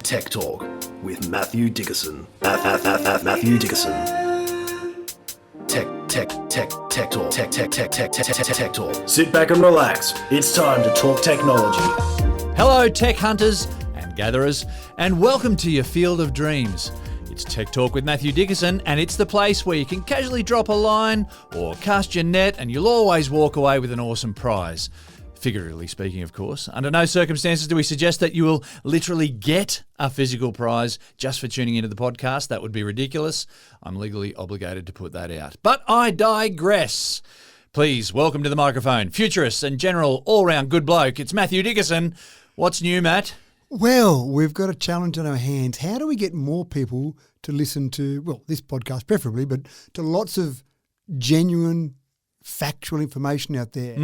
Tech Talk with Matthew Dickerson. Matthew Dickerson. Tech Talk. Sit back and relax. It's time to talk technology. Hello, tech hunters and gatherers, and welcome to your field of dreams. It's Tech Talk with Matthew Dickerson, and it's the place where you can casually drop a line or cast your net, and you'll always walk away with an awesome prize. Figuratively speaking, of course. Under no circumstances do we suggest that you will literally get a physical prize just for tuning into the podcast. That would be ridiculous. I'm legally obligated to put that out. But I digress. Please welcome to the microphone, futurist and general all-round good bloke. It's Matthew Dickerson. What's new, Matt? Well, we've got a challenge on our hands. How do we get more people to listen to, well, this podcast preferably, but to lots of genuine factual information out there?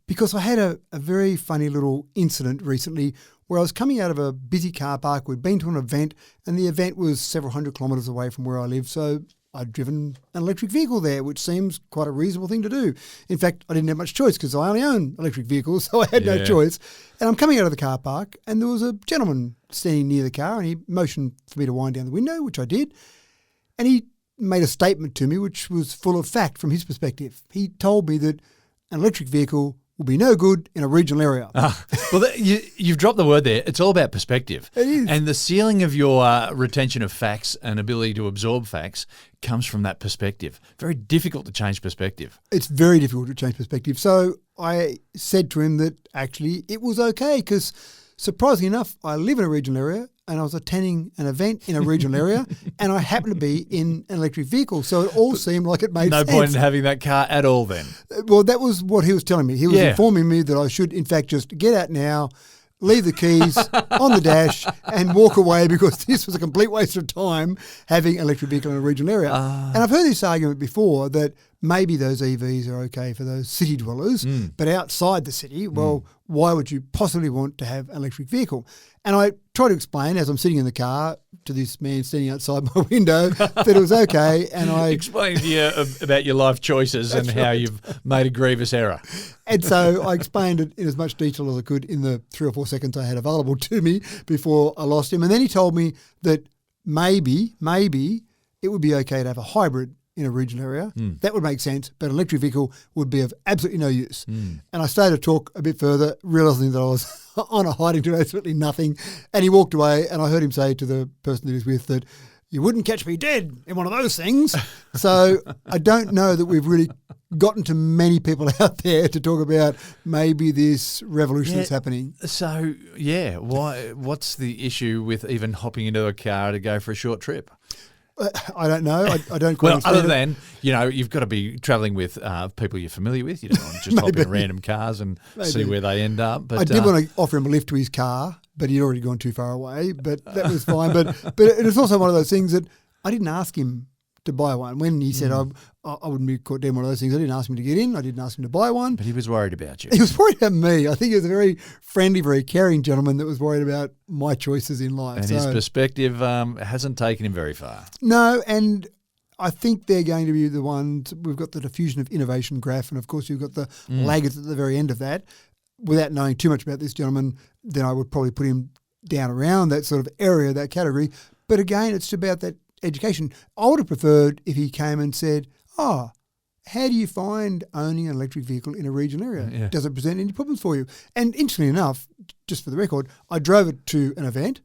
Because I had a very funny little incident recently where I was coming out of a busy car park. We'd been to an event, and the event was several hundred kilometres away from where I live, so I'd driven an electric vehicle there, which seems quite a reasonable thing to do. In fact, I didn't have much choice because I only own electric vehicles, so I had no choice. And I'm coming out of the car park, and there was a gentleman standing near the car, and he motioned for me to wind down the window, which I did, and he made a statement to me which was full of fact from his perspective. He told me that an electric vehicle will be no good in a regional area. Well, you've dropped the word there. It's all about perspective. It is. And the ceiling of your retention of facts and ability to absorb facts comes from that perspective. Very difficult to change perspective. It's very difficult to change perspective. So I said to him that actually it was okay because, surprisingly enough, I live in a regional area and I was attending an event in a regional area and I happened to be in an electric vehicle. So it all seemed like it made sense. No point in having that car at all then. Well, that was what he was telling me. He was informing me that I should, in fact, just get out now, leave the keys on the dash and walk away because this was a complete waste of time having an electric vehicle in a regional area. And I've heard this argument before that maybe those EVs are okay for those city dwellers, but outside the city, well, why would you possibly want to have an electric vehicle? And I try to explain as I'm sitting in the car to this man standing outside my window that it was okay. And I explained to you about your life choices and how you've made a grievous error. And so I explained it in as much detail as I could in the 3 or 4 seconds I had available to me before I lost him. And then he told me that maybe it would be okay to have a hybrid in a regional area. That would make sense, but an electric vehicle would be of absolutely no use. And I started to talk a bit further, realising that I was on a hiding to absolutely nothing. And he walked away, and I heard him say to the person that he was with that, "You wouldn't catch me dead in one of those things." So I don't know that we've really gotten to many people out there to talk about maybe this revolution that's happening. So, why? What's the issue with even hopping into a car to go for a short trip? I don't know. I don't quite understand other than, you've got to be travelling with people you're familiar with. You don't want to just hop in random cars and see where they end up. But I did want to offer him a lift to his car, but he'd already gone too far away. But that was fine. But it's also one of those things that I didn't ask him to buy one. When he said I wouldn't be caught doing one of those things, I didn't ask him to get in. I didn't ask him to buy one. But he was worried about you. He was worried about me. I think he was a very friendly, very caring gentleman that was worried about my choices in life. And his perspective hasn't taken him very far. No, and I think they're going to be the ones. We've got the diffusion of innovation graph, and of course you've got the laggards at the very end of that. Without knowing too much about this gentleman, then I would probably put him down around that sort of area, that category. But again, it's about that education. I would have preferred if he came and said, how do you find owning an electric vehicle in a regional area? Yeah. Does it present any problems for you? And interestingly enough, just for the record, I drove it to an event.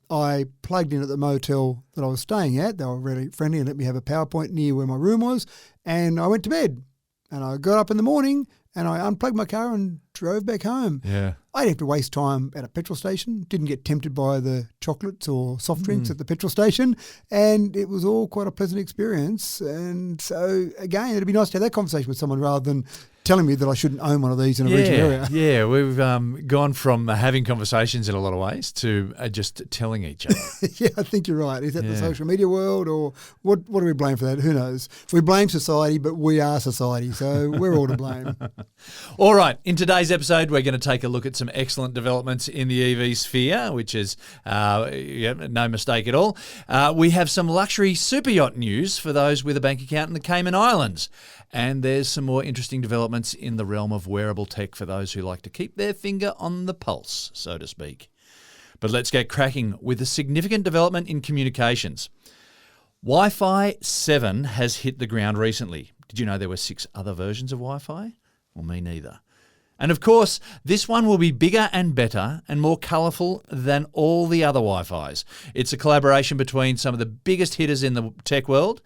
I plugged in at the motel that I was staying at. They were really friendly and let me have a PowerPoint near where my room was. And I went to bed. And I got up in the morning and I unplugged my car and drove back home. Yeah. I didn't have to waste time at a petrol station, didn't get tempted by the chocolates or soft drinks at the petrol station, and it was all quite a pleasant experience. And so, again, it'd be nice to have that conversation with someone rather than telling me that I shouldn't own one of these in a regional area. Yeah, we've gone from having conversations in a lot of ways to just telling each other. Yeah, I think you're right. Is that the social media world, or what do we blame for that? Who knows? We blame society, but we are society, so we're all to blame. All right, in today's episode, we're going to take a look at some excellent developments in the EV sphere, which is no mistake at all. We have some luxury superyacht news for those with a bank account in the Cayman Islands. And there's some more interesting developments in the realm of wearable tech for those who like to keep their finger on the pulse, so to speak. But let's get cracking with a significant development in communications. Wi-Fi 7 has hit the ground recently. Did you know there were 6 other versions of Wi-Fi? Well, me neither. And of course, this one will be bigger and better and more colourful than all the other Wi-Fis. It's a collaboration between some of the biggest hitters in the tech world,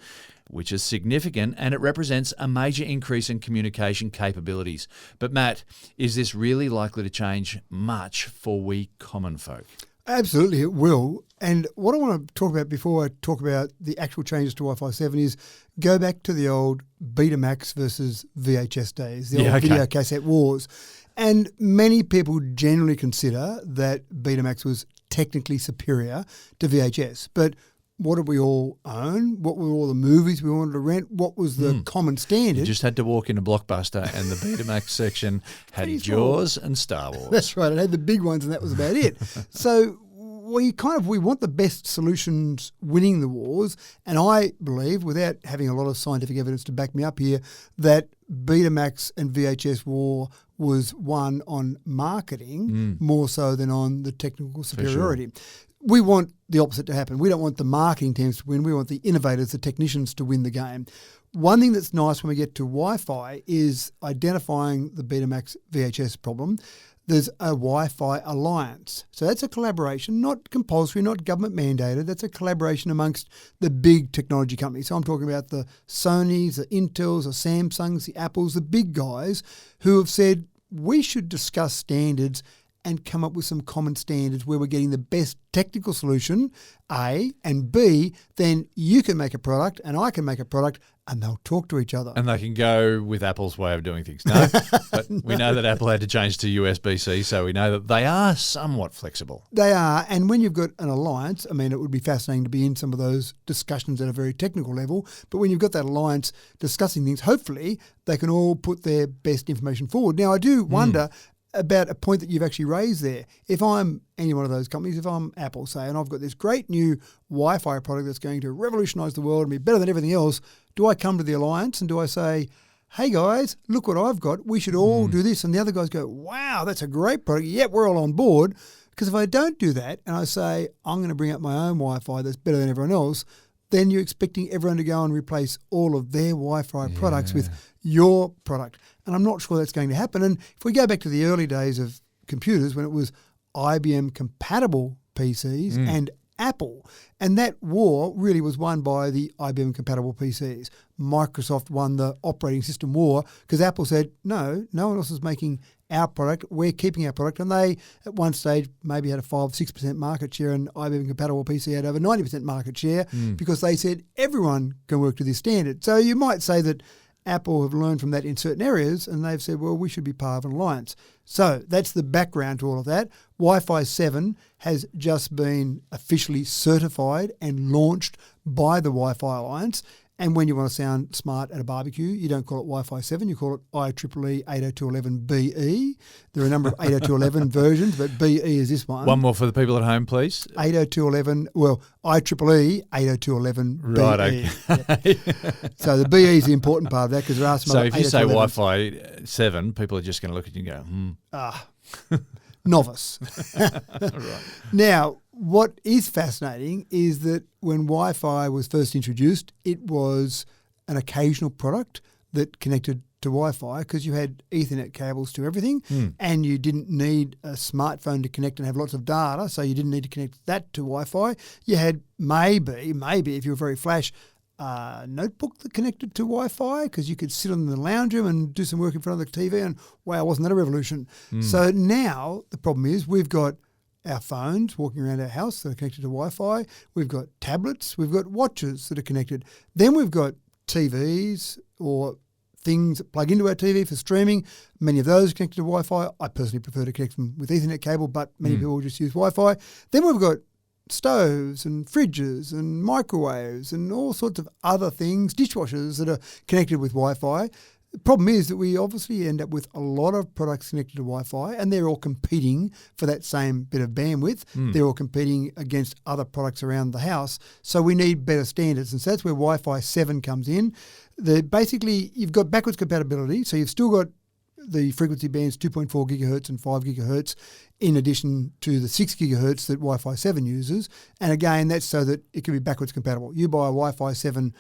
which is significant, and it represents a major increase in communication capabilities. But Matt, is this really likely to change much for we common folk? Absolutely, it will. And what I want to talk about before I talk about the actual changes to Wi-Fi 7 is go back to the old Betamax versus VHS days, the old video cassette wars. And many people generally consider that Betamax was technically superior to VHS. But what did we all own? What were all the movies we wanted to rent? What was the common standard? You just had to walk into Blockbuster and the Betamax section had Jaws and Star Wars. That's right. It had the big ones and that was about it. So we want the best solutions winning the wars. And I believe, without having a lot of scientific evidence to back me up here, that Betamax and VHS war was won on marketing more so than on the technical superiority. Sure. We want the opposite to happen. We don't want the marketing teams to win. We want the innovators, the technicians to win the game. One thing that's nice when we get to Wi-Fi is identifying the Betamax VHS problem. There's a Wi-Fi alliance. So that's a collaboration, not compulsory, not government mandated. That's a collaboration amongst the big technology companies. So I'm talking about the Sonys, the Intels, the Samsungs, the Apples, the big guys who have said we should discuss standards and come up with some common standards where we're getting the best technical solution, A, and B, then you can make a product and I can make a product and they'll talk to each other. And they can go with Apple's way of doing things. No, but we know that Apple had to change to USB-C, so we know that they are somewhat flexible. They are, and when you've got an alliance, I mean, it would be fascinating to be in some of those discussions at a very technical level, but when you've got that alliance discussing things, hopefully they can all put their best information forward. Now, I do wonder about a point that you've actually raised there. If I'm any one of those companies, if I'm Apple, say, and I've got this great new Wi-Fi product that's going to revolutionise the world and be better than everything else, do I come to the alliance and do I say, hey guys, look what I've got, we should all do this? And the other guys go, wow, that's a great product. Yep, we're all on board. Because if I don't do that and I say, I'm going to bring up my own Wi-Fi that's better than everyone else, then you're expecting everyone to go and replace all of their Wi-Fi products with your product. And I'm not sure that's going to happen. And if we go back to the early days of computers when it was IBM compatible PCs and Apple, and that war really was won by the IBM compatible PCs. Microsoft won the operating system war because Apple said, no one else is making our product, we're keeping our product. And they, at one stage, maybe had a 5-6% market share, and IBM compatible PC had over 90% market share because they said everyone can work to this standard. So you might say that Apple have learned from that in certain areas and they've said, well, we should be part of an alliance. So that's the background to all of that. Wi-Fi 7 has just been officially certified and launched by the Wi-Fi Alliance. And when you want to sound smart at a barbecue, you don't call it Wi-Fi 7, you call it IEEE 802.11be. There are a number of 802.11 versions, but BE is this one. One more for the people at home, please. 802.11, well, IEEE 802.11be. Right, okay. Yeah. So the BE is the important part of that because there are some So other if you say 802.11s. Wi-Fi 7, people are just going to look at you and go, Novice. Right. Now, what is fascinating is that when Wi-Fi was first introduced, it was an occasional product that connected to Wi-Fi because you had Ethernet cables to everything and you didn't need a smartphone to connect and have lots of data, so you didn't need to connect that to Wi-Fi. You had maybe if you were very flash, notebook that connected to Wi-Fi because you could sit in the lounge room and do some work in front of the TV and wow, wasn't that a revolution? So now the problem is we've got our phones walking around our house that are connected to Wi-Fi. We've got tablets. We've got watches that are connected. Then we've got TVs or things that plug into our TV for streaming. Many of those are connected to Wi-Fi. I personally prefer to connect them with Ethernet cable, but many people just use Wi-Fi. Then we've got stoves and fridges and microwaves and all sorts of other things, dishwashers that are connected with Wi-Fi. The problem is that we obviously end up with a lot of products connected to Wi-Fi and they're all competing for that same bit of bandwidth. They're all competing against other products around the house. So we need better standards. And so that's where Wi-Fi 7 comes in. Basically, you've got backwards compatibility. So you've still got the frequency bands 2.4 gigahertz and 5 gigahertz, in addition to the 6 gigahertz that Wi-Fi 7 uses. And again, that's so that it can be backwards compatible. You buy a Wi-Fi 7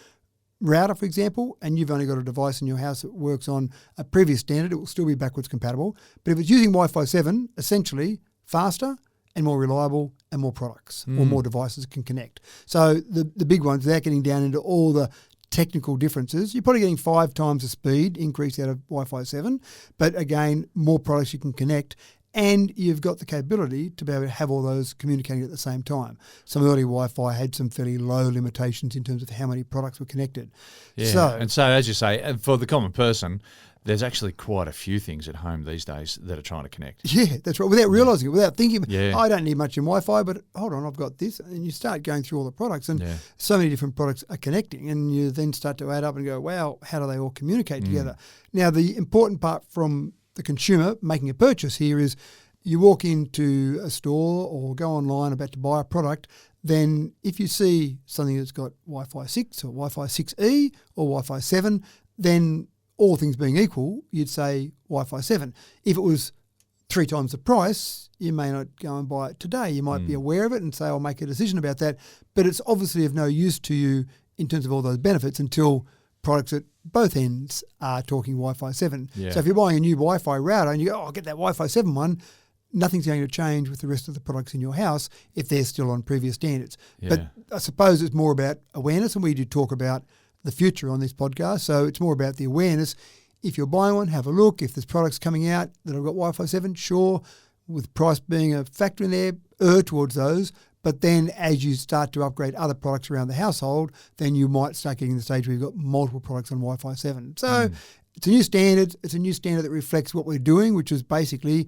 router, for example, and you've only got a device in your house that works on a previous standard, it will still be backwards compatible. But if it's using Wi-Fi 7, essentially faster and more reliable and more products or more devices can connect. So the big ones, without getting down into all the technical differences, you're probably getting 5 times the speed increase out of Wi-Fi 7. But again, more products you can connect. And you've got the capability to be able to have all those communicating at the same time. Some early Wi-Fi had some fairly low limitations in terms of how many products were connected. Yeah, and so as you say, for the common person, there's actually quite a few things at home these days that are trying to connect. Yeah, that's right. Without realising it, without thinking, Yeah. I don't need much in Wi-Fi, but hold on, I've got this. And you start going through all the products, and so many different products are connecting, and you then start to add up and go, wow, how do they all communicate together? Now, the important part from the consumer making a purchase here is you walk into a store or go online about to buy a product, then if you see something that's got Wi-Fi 6 or Wi-Fi 6E or Wi-Fi 7, then all things being equal, you'd say Wi-Fi 7. If it was 3 times the price, you may not go and buy it today. You might be aware of it and say, I'll make a decision about that. But it's obviously of no use to you in terms of all those benefits until products at both ends are talking Wi-Fi 7. Yeah. So if you're buying a new Wi-Fi router and you go, oh, I'll get that Wi-Fi 7 one, nothing's going to change with the rest of the products in your house if they're still on previous standards. Yeah. But I suppose it's more about awareness, and we do talk about the future on this podcast. So it's more about the awareness. If you're buying one, have a look. If there's products coming out that have got Wi-Fi 7, sure, with price being a factor in there, err towards those. But then as you start to upgrade other products around the household, then you might start getting to the stage where you've got multiple products on Wi-Fi 7. So it's a new standard. It's a new standard that reflects what we're doing, which is basically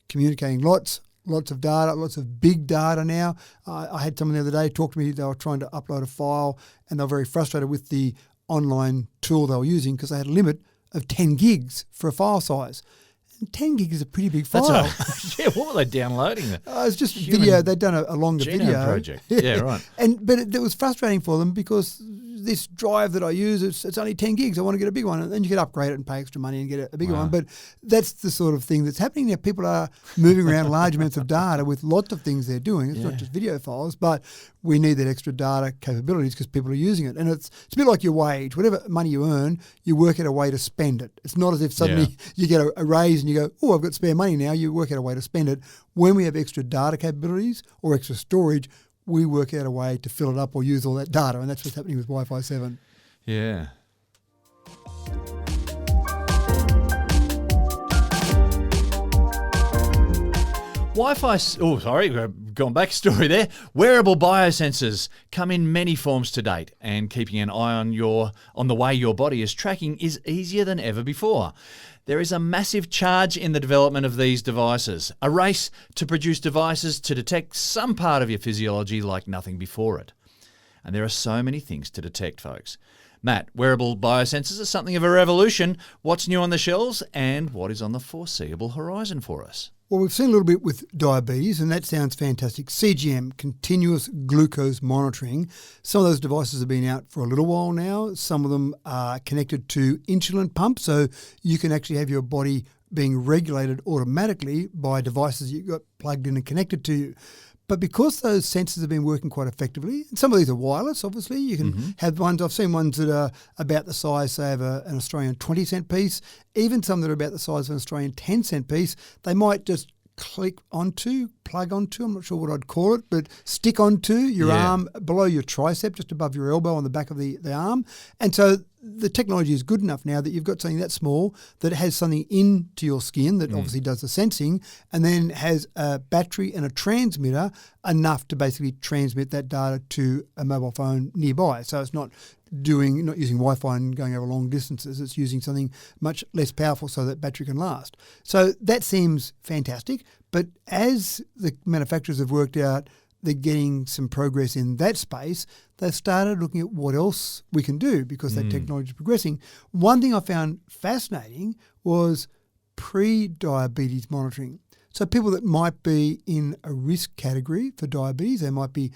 communicating lots of data, lots of big data now. I had someone the other day talk to me. They were trying to upload a file and they were very frustrated with the online tool they were using because they had a limit of 10 gigs for a file size. And 10 gig is a pretty big file. Yeah, what were they downloading? It's just Human video. They'd done a longer genome video project. Yeah, right. But it was frustrating for them because this drive that I use, it's only 10 gigs. I want to get a big one. And then you could upgrade it and pay extra money and get a bigger one. But that's the sort of thing that's happening now. People are moving around large amounts of data with lots of things they're doing. It's not just video files, but we need that extra data capabilities because people are using it. And it's a bit like your wage. Whatever money you earn, you work out a way to spend it. It's not as if suddenly you get a raise and you go, oh, I've got spare money now. You work out a way to spend it. When we have extra data capabilities or extra storage, we work out a way to fill it up or use all that data. And that's what's happening with Wi-Fi 7. Yeah. Wi-Fi, gone back a story there. Wearable biosensors come in many forms to date, and keeping an eye on the way your body is tracking is easier than ever before. There is a massive charge in the development of these devices, a race to produce devices to detect some part of your physiology like nothing before it. And there are so many things to detect, folks. Matt, wearable biosensors are something of a revolution. What's new on the shelves and what is on the foreseeable horizon for us? Well, we've seen a little bit with diabetes, and that sounds fantastic. CGM, continuous glucose monitoring. Some of those devices have been out for a little while now. Some of them are connected to insulin pumps, so you can actually have your body being regulated automatically by devices you've got plugged in and connected to you. But because those sensors have been working quite effectively, and some of these are wireless, obviously, you can have ones, I've seen ones that are about the size, say, of an Australian 20-cent piece, even some that are about the size of an Australian 10-cent piece. They might just plug onto, I'm not sure what I'd call it, but stick onto your arm below your tricep, just above your elbow on the back of the arm. And so the technology is good enough now that you've got something that small that has something into your skin that obviously does the sensing and then has a battery and a transmitter enough to basically transmit that data to a mobile phone nearby. So it's not using Wi-Fi and going over long distances. It's using something much less powerful so that battery can last. So that seems fantastic. But as the manufacturers have worked out they're getting some progress in that space, they've started looking at what else we can do because that technology is progressing. One thing I found fascinating was pre-diabetes monitoring. So people that might be in a risk category for diabetes, they might be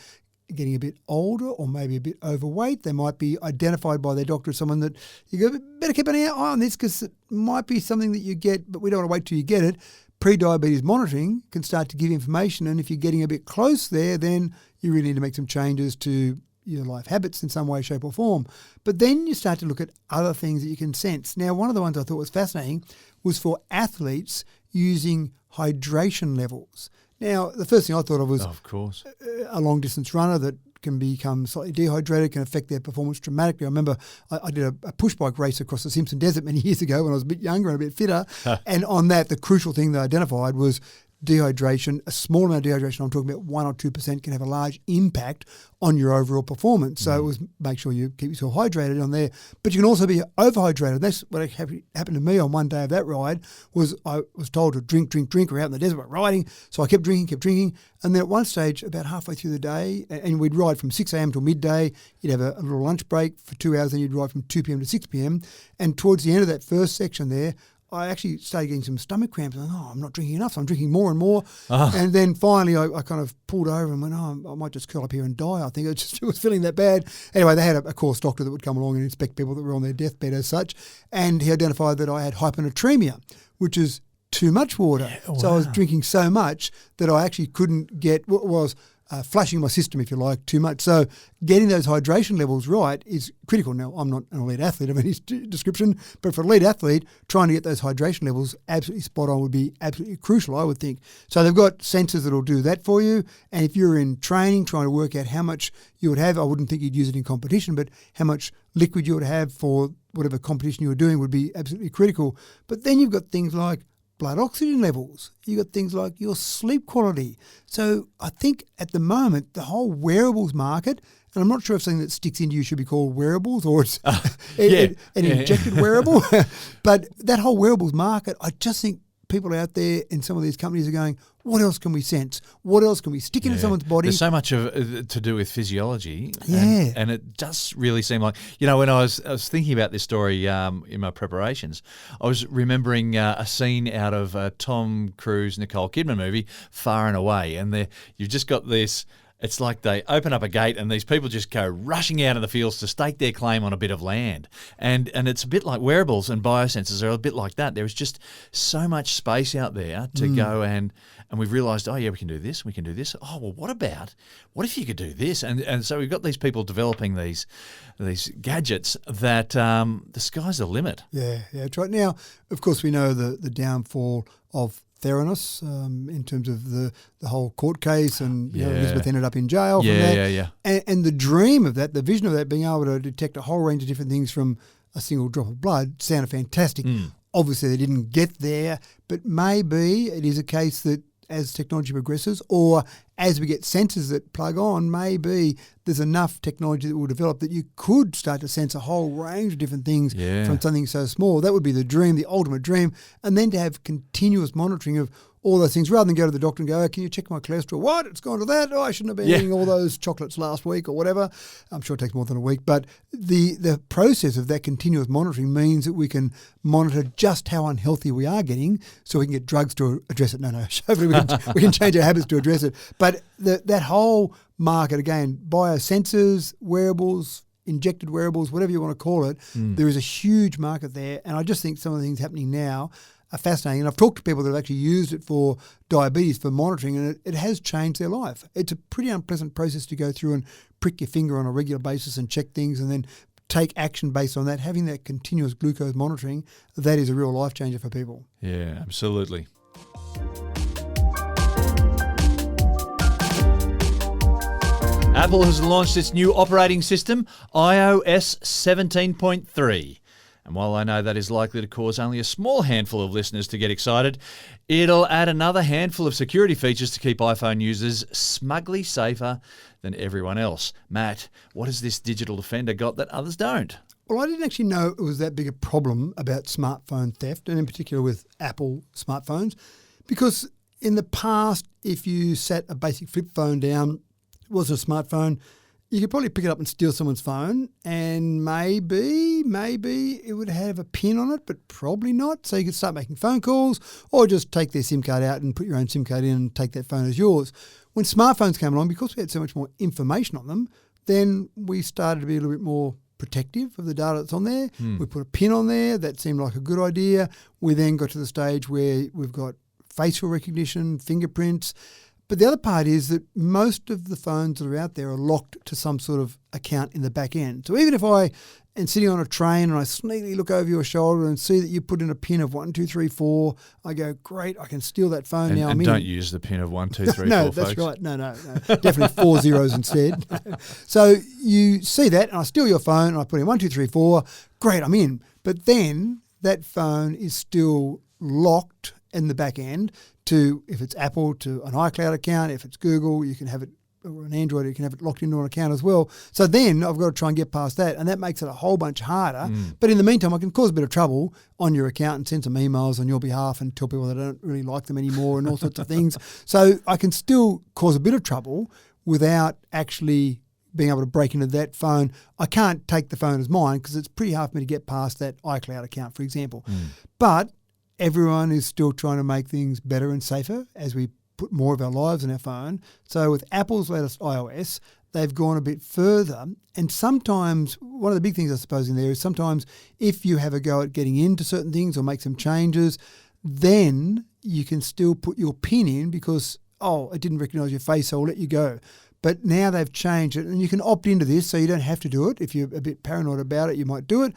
getting a bit older or maybe a bit overweight. They might be identified by their doctor as someone that you go, better keep an eye on this because it might be something that you get, but we don't want to wait till you get it. Pre-diabetes monitoring can start to give information, and if you're getting a bit close there, then you really need to make some changes to your life habits in some way, shape or form. But then you start to look at other things that you can sense. Now, one of the ones I thought was fascinating was for athletes using hydration levels. Now, the first thing I thought of was of course, a long-distance runner that can become slightly dehydrated, can affect their performance dramatically. I remember I did a push bike race across the Simpson Desert many years ago when I was a bit younger and a bit fitter. And on that, the crucial thing they identified was dehydration. A small amount of dehydration, I'm talking about 1 or 2%, can have a large impact on your overall performance. So it was make sure you keep yourself hydrated on there. But you can also be overhydrated. That's what happened to me on one day of that ride. Was I was told to drink. We're out in the desert riding. So I kept drinking. And then at one stage, about halfway through the day, and we'd ride from 6 a.m. till midday. You'd have a little lunch break for 2 hours, and you'd ride from 2 p.m. to 6 p.m. And towards the end of that first section there, I actually started getting some stomach cramps. And I'm not drinking enough, so I'm drinking more and more. And then finally I kind of pulled over and went, I might just curl up here and die. I think it was feeling that bad. Anyway, they had a course doctor that would come along and inspect people that were on their deathbed as such. And he identified that I had hyponatremia, which is too much water. Yeah, wow. So I was drinking so much that I actually couldn't get what was flushing my system, if you like, too much. So getting those hydration levels right is critical. Now, I'm not an elite athlete of any description, but for an elite athlete, trying to get those hydration levels absolutely spot on would be absolutely crucial, I would think. So they've got sensors that will do that for you. And if you're in training, trying to work out how much you would have, I wouldn't think you'd use it in competition, but how much liquid you would have for whatever competition you were doing would be absolutely critical. But then you've got things like blood oxygen levels. You've got things like your sleep quality. So I think at the moment, the whole wearables market, and I'm not sure if something that sticks into you should be called wearables or it's an injected wearable, but that whole wearables market, I just think people out there in some of these companies are going, what else can we sense? What else can we stick into someone's body? There's so much to do with physiology. Yeah. And it does really seem like, when I was thinking about this story in my preparations, I was remembering a scene out of Tom Cruise, Nicole Kidman movie, Far and Away. And you've just got this. It's like they open up a gate and these people just go rushing out of the fields to stake their claim on a bit of land. And it's a bit like wearables and biosensors are a bit like that. There is just so much space out there to go and we've realised, we can do this, we can do this. Oh, well, what if you could do this? And so we've got these people developing these gadgets that the sky's the limit. Yeah, that's right. Now, of course, we know the downfall of Theranos in terms of the whole court case and Elizabeth ended up in jail from that. And the dream of that, the vision of that, being able to detect a whole range of different things from a single drop of blood sounded fantastic. Obviously, they didn't get there, but maybe it is a case that as technology progresses or as we get sensors that plug on, maybe there's enough technology that will develop that you could start to sense a whole range of different things from something so small. That would be the dream, the ultimate dream. And then to have continuous monitoring of all those things rather than go to the doctor and go, can you check my cholesterol? What? It's gone to that? I shouldn't have been eating all those chocolates last week or whatever. I'm sure it takes more than a week. But the process of that continuous monitoring means that we can monitor just how unhealthy we are getting so we can get drugs to address it. No. Hopefully we can change our habits to address it. But that whole market, again, biosensors, wearables, injected wearables, whatever you want to call it, there is a huge market there. And I just think some of the things happening now are fascinating. And I've talked to people that have actually used it for diabetes, for monitoring, and it has changed their life. It's a pretty unpleasant process to go through and prick your finger on a regular basis and check things and then take action based on that. Having that continuous glucose monitoring, that is a real life changer for people. Yeah, absolutely. Apple has launched its new operating system, iOS 17.3. And while I know that is likely to cause only a small handful of listeners to get excited, it'll add another handful of security features to keep iPhone users smugly safer than everyone else. Matt, what has this digital defender got that others don't? Well, I didn't actually know it was that big a problem about smartphone theft, and in particular with Apple smartphones, because in the past, if you sat a basic flip phone down, it wasn't a smartphone, you could probably pick it up and steal someone's phone, and maybe it would have a pin on it, but probably not. So you could start making phone calls or just take their SIM card out and put your own SIM card in and take that phone as yours. when smartphones came along, because we had so much more information on them, then we started to be a little bit more protective of the data that's on there. We put a pin on there. That seemed like a good idea. We then got to the stage where we've got facial recognition, fingerprints. But the other part is that most of the phones that are out there are locked to some sort of account in the back end. So even if I am sitting on a train and I sneakily look over your shoulder and see that you put in a pin of 1, 2, 3, 4, I go, great, I can steal that phone now. And don't use the pin of 1, 2, 3, 4, no, folks. that's right. No. Definitely 4 zeros instead. So you see that and I steal your phone and I put in 1, 2, 3, 4. Great, I'm in. But then that phone is still locked in the back end to, if it's Apple, to an iCloud account. If it's Google, you can have it, or an Android, you can have it locked into an account as well. So then I've got to try and get past that, and that makes it a whole bunch harder. But in the meantime, I can cause a bit of trouble on your account and send some emails on your behalf and tell people that I don't really like them anymore and all sorts of things. So I can still cause a bit of trouble without actually being able to break into that phone. I can't take the phone as mine because it's pretty hard for me to get past that iCloud account, for example. But everyone is still trying to make things better and safer as we put more of our lives in our phone. So with Apple's latest iOS, they've gone a bit further. And sometimes, one of the big things I suppose in there is sometimes if you have a go at getting into certain things or make some changes, then you can still put your PIN in because, it didn't recognise your face, so I'll let you go. But now they've changed it and you can opt into this so you don't have to do it. If you're a bit paranoid about it, you might do it.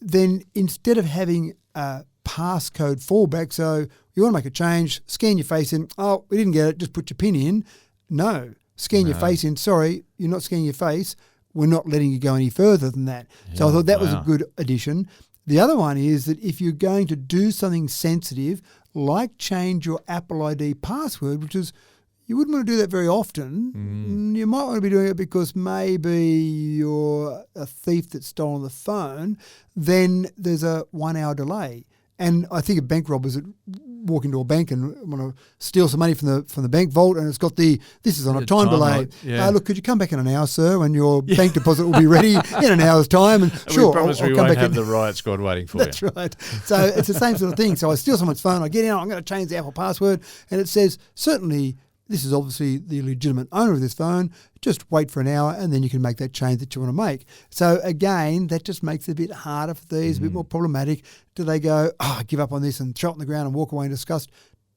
Then instead of having a passcode fallback, so you want to make a change, scan your face in, we didn't get it, just put your PIN in. No, scan your face in, sorry, you're not scanning your face, we're not letting you go any further than that. So I thought that was a good addition. The other one is that if you're going to do something sensitive, like change your Apple ID password, which is, you wouldn't want to do that very often. You might want to be doing it because maybe you're a thief that's stolen the phone, then there's a 1 hour delay. And I think of bank robbers that walk into a bank and want to steal some money from the bank vault, and it's got this is on a time delay. Look, could you come back in an hour, sir, when your bank deposit will be ready in an hour's time? And sure, we promise I'll we come won't back have in. the riot squad waiting for That's you. right. So it's the same sort of thing. So I steal someone's phone, I get in, I'm going to change the Apple password, and it says, certainly this is obviously the legitimate owner of this phone. Just wait for an hour and then you can make that change that you want to make. So again, that just makes it a bit harder for these, a bit more problematic. Do they go, I give up on this and throw it on the ground and walk away in disgust?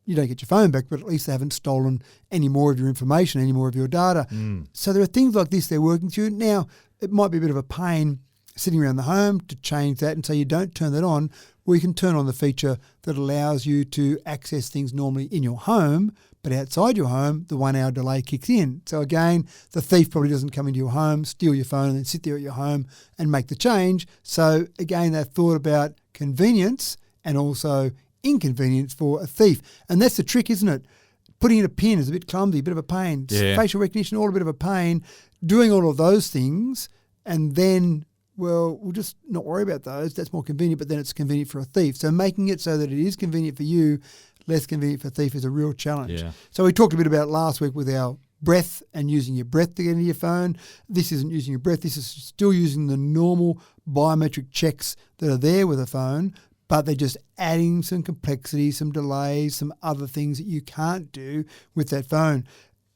You don't get your phone back, but at least they haven't stolen any more of your information, any more of your data. So there are things like this they're working through. Now, it might be a bit of a pain sitting around the home to change that and so you don't turn that on, or you can turn on the feature that allows you to access things normally in your home, but outside your home, the 1 hour delay kicks in. So again, the thief probably doesn't come into your home, steal your phone, and then sit there at your home and make the change. So again, they've thought about convenience and also inconvenience for a thief. And that's the trick, isn't it? Putting in a PIN is a bit clumsy, a bit of a pain. Yeah. Facial recognition, all a bit of a pain. Doing all of those things and then, well, we'll just not worry about those. That's more convenient, but then it's convenient for a thief. So making it so that it is convenient for you, less convenient for a thief is a real challenge. Yeah. So we talked a bit about last week with our breath and using your breath to get into your phone. This isn't using your breath. This is still using the normal biometric checks that are there with a phone, but they're just adding some complexity, some delays, some other things that you can't do with that phone.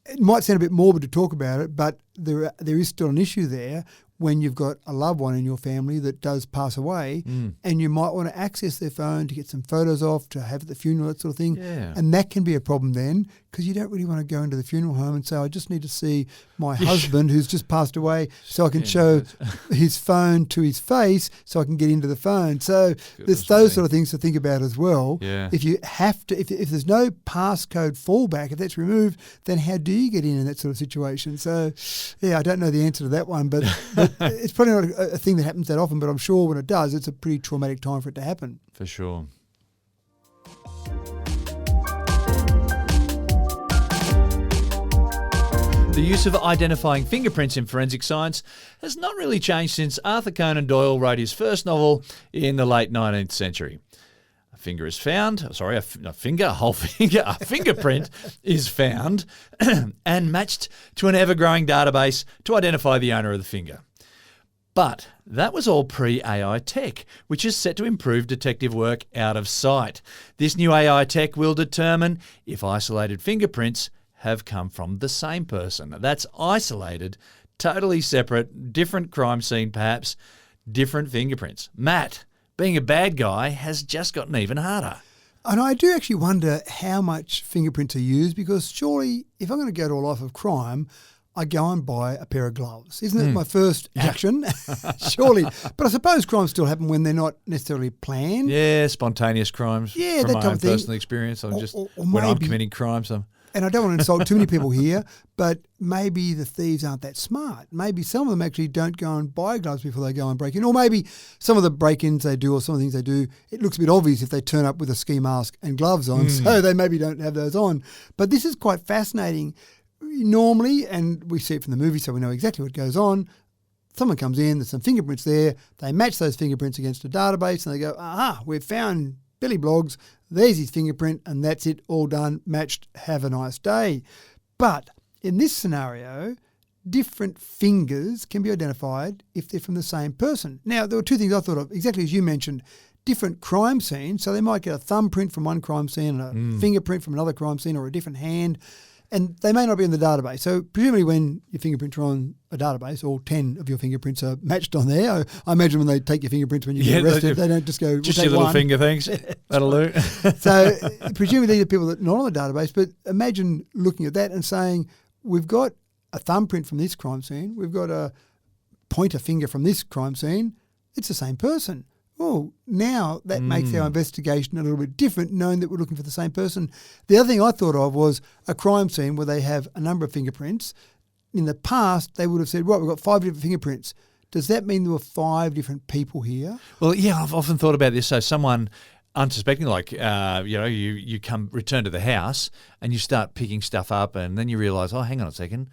It might sound a bit morbid to talk about it, but there is still an issue there when you've got a loved one in your family that does pass away and you might want to access their phone to get some photos off, to have at the funeral, that sort of thing. Yeah. And that can be a problem then because you don't really want to go into the funeral home and say, I just need to see my husband who's just passed away so I can show his phone to his face so I can get into the phone. So there's those sort of things to think about as well. Yeah. If you have to, if there's no passcode fallback, if that's removed, then how do you get in that sort of situation? So, yeah, I don't know the answer to that one, but it's probably not a thing that happens that often, but I'm sure when it does, it's a pretty traumatic time for it to happen. For sure. The use of identifying fingerprints in forensic science has not really changed since Arthur Conan Doyle wrote his first novel in the late 19th century. A fingerprint is found and matched to an ever-growing database to identify the owner of the finger. But that was all pre-AI tech, which is set to improve detective work out of sight. This new AI tech will determine if isolated fingerprints have come from the same person. That's isolated, totally separate, different crime scene perhaps, different fingerprints. Matt, being a bad guy has just gotten even harder. And I do actually wonder how much fingerprints are used, because surely if I'm going to go to a life of crime, I go and buy a pair of gloves. Isn't it my first action? Surely. But I suppose crimes still happen when they're not necessarily planned. Yeah, spontaneous crimes. Yeah, from that my type own of thing. personal experience. I'm just Or when I'm maybe- committing crimes, And I don't want to insult too many people here, but maybe the thieves aren't that smart. Maybe some of them actually don't go and buy gloves before they go and break in. Or maybe some of the break-ins they do, or some of the things they do, it looks a bit obvious if they turn up with a ski mask and gloves on, so they maybe don't have those on. But this is quite fascinating. Normally, and we see it from the movie, so we know exactly what goes on, someone comes in, there's some fingerprints there, they match those fingerprints against a database, and they go, aha, we've found Billy Bloggs, there's his fingerprint, and that's it, all done, matched, have a nice day. But in this scenario, different fingers can be identified if they're from the same person. Now, there were two things I thought of, exactly as you mentioned, different crime scenes, so they might get a thumbprint from one crime scene and a fingerprint from another crime scene, or a different hand, and they may not be in the database. So presumably when your fingerprints are on a database, all 10 of your fingerprints are matched on there. I imagine when they take your fingerprints when you get arrested, they don't just go, just we'll your little one. finger, thanks. That'll do. So presumably these are people that are not on the database, but imagine looking at that and saying, we've got a thumbprint from this crime scene, we've got a pointer finger from this crime scene, it's the same person. Oh, now that makes our investigation a little bit different, knowing that we're looking for the same person. The other thing I thought of was a crime scene where they have a number of fingerprints. In the past, they would have said, right, we've got 5 different fingerprints. Does that mean there were 5 different people here? Well, yeah, I've often thought about this. So someone unsuspecting, like, you return to the house and you start picking stuff up, and then you realise, oh, hang on a second,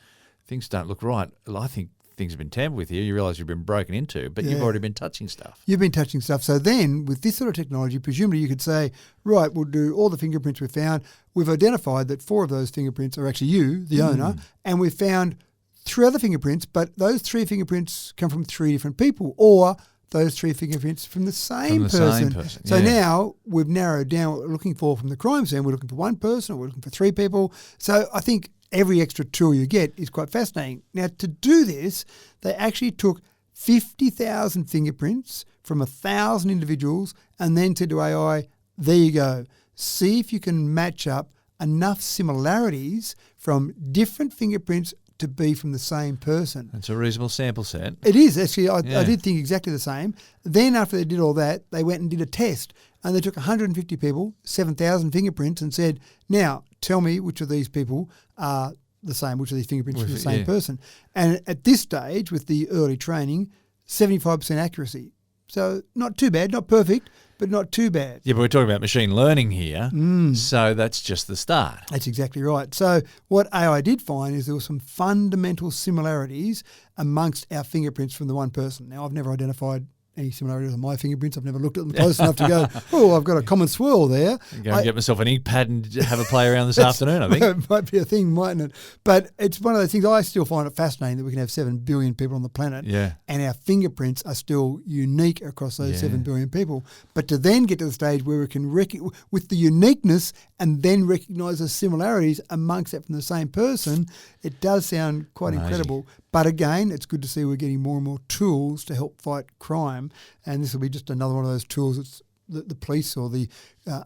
things don't look right. Well, I think things have been tampered with here. You realise you've been broken into, but you've already been touching stuff. You've been touching stuff. So then, with this sort of technology, presumably you could say, right, we'll do all the fingerprints we've found. We've identified that 4 of those fingerprints are actually you, the owner, and we've found 3 other fingerprints, but those 3 fingerprints come from 3 different people, or those 3 fingerprints from the same person. So now we've narrowed down what we're looking for from the crime scene. We're looking for 1 person, or we're looking for 3 people. So I think every extra tool you get is quite fascinating. Now, to do this, they actually took 50,000 fingerprints from 1,000 individuals and then said to AI, there you go. See if you can match up enough similarities from different fingerprints to be from the same person. It's a reasonable sample set. It is, actually. I did think exactly the same. Then after they did all that, they went and did a test, and they took 150 people, 7,000 fingerprints, and said, now, tell me which of these people are the same, which of these fingerprints are the same person. And at this stage, with the early training, 75% accuracy. So not too bad, not perfect, but not too bad. Yeah, but we're talking about machine learning here, so that's just the start. That's exactly right. So what AI did find is there were some fundamental similarities amongst our fingerprints from the one person. Now, I've never identified any similarities on my fingerprints. I've never looked at them close enough to go, oh, I've got a common swirl there. Go and get myself an ink pad and have a play around this afternoon, I think. It might be a thing, mightn't it? But it's one of those things I still find it fascinating that we can have 7 billion people on the planet, and our fingerprints are still unique across those 7 billion people. But to then get to the stage where we can, with the uniqueness, and then recognise the similarities amongst that from the same person, it does sound quite incredible. But again, it's good to see we're getting more and more tools to help fight crime, and this will be just another one of those tools that the police or the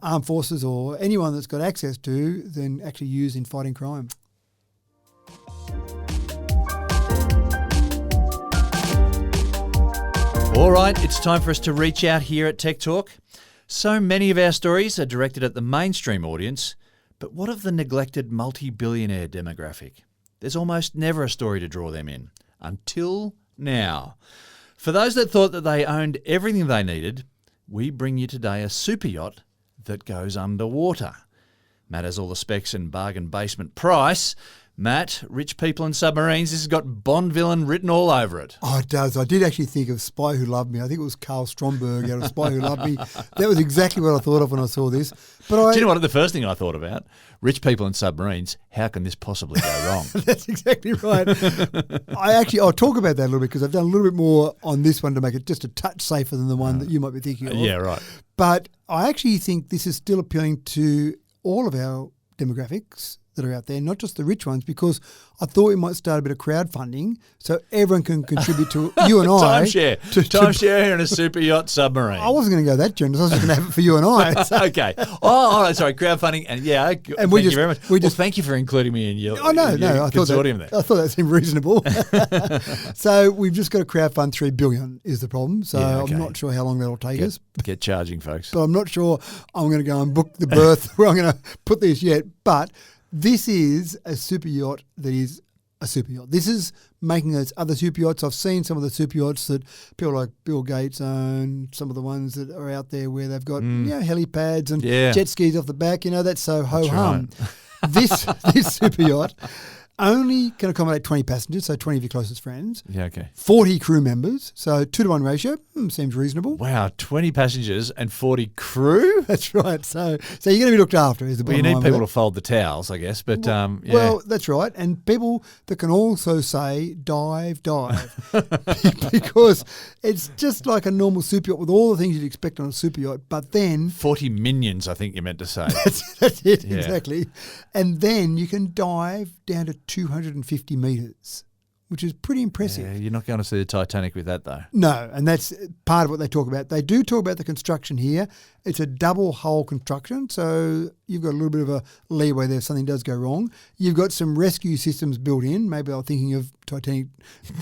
armed forces or anyone that's got access to then actually use in fighting crime. All right, it's time for us to reach out here at Tech Talk. So many of our stories are directed at the mainstream audience, but what of the neglected multi-billionaire demographic? There's almost never a story to draw them in, until now. For those that thought that they owned everything they needed, we bring you today a super yacht that goes underwater. Matt has all the specs and bargain basement price. Matt, Rich People and Submarines, this has got Bond villain written all over it. Oh, it does. I did actually think of Spy Who Loved Me. I think it was Carl Stromberg out of Spy Who Loved Me. That was exactly what I thought of when I saw this. But do you know what the first thing I thought about? Rich People and Submarines, how can this possibly go wrong? That's exactly right. I'll talk about that a little bit because I've done a little bit more on this one to make it just a touch safer than the one that you might be thinking of. Yeah, right. But I actually think this is still appealing to all of our demographics, that are out there, not just the rich ones, because I thought we might start a bit of crowdfunding so everyone can contribute to you and I. Timeshare in a super yacht submarine. I wasn't going to go that generous. I was just going to have it for you and I. So. Okay. All right. Sorry. Crowdfunding. And thank you very much. Thank you for including me in your consortium there. I thought that seemed reasonable. So we've just got to crowdfund $3 billion is the problem. So I'm not sure how long that'll take us. Get charging, folks. But I'm not sure I'm going to go and book the berth where I'm going to put this yet. But this is a super yacht that is a super yacht. This is making those other super yachts. I've seen some of the super yachts that people like Bill Gates own, some of the ones that are out there where they've got helipads and jet skis off the back. That's so ho-hum. Right. This super yacht only can accommodate 20 passengers, so 20 of your closest friends. Yeah, okay. 40 crew members, so 2-to-1 ratio. Seems reasonable. Wow, 20 passengers and 40 crew? That's right. So you're going to be looked after. Is the bottom line. You need people to fold the towels, I guess. But Well, that's right. And people that can also say dive, because it's just like a normal super yacht with all the things you'd expect on a super yacht. But then 40 minions, I think you meant to say. That's it, exactly. And then you can dive down to 250 metres, which is pretty impressive. Yeah, you're not going to see the Titanic with that, though. No, and that's part of what they talk about. They do talk about the construction here. It's a double hull construction, so you've got a little bit of a leeway there if something does go wrong. You've got some rescue systems built in. Maybe they were thinking of Titanic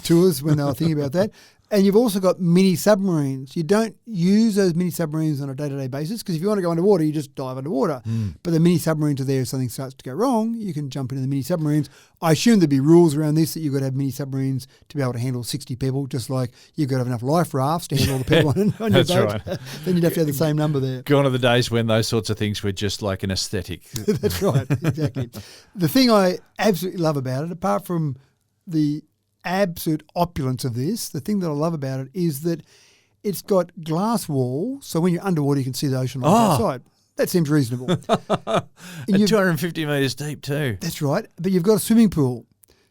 tours when they were thinking about that. And you've also got mini submarines. You don't use those mini submarines on a day-to-day basis because if you want to go underwater, you just dive underwater. But the mini submarines are there if something starts to go wrong. You can jump into the mini submarines. I assume there'd be rules around this that you've got to have mini submarines to be able to handle 60 people, just like you've got to have enough life rafts to handle all the people on your boat. Right. Then you'd have to have the same number there. Gone are the days when those sorts of things were just like an aesthetic. That's right, exactly. The thing I absolutely love about it, apart from the absolute opulence of this, the thing that I love about it is that it's got glass walls, so when you're underwater you can see the ocean outside. That seems reasonable. And 250 metres deep too. That's right, but you've got a swimming pool.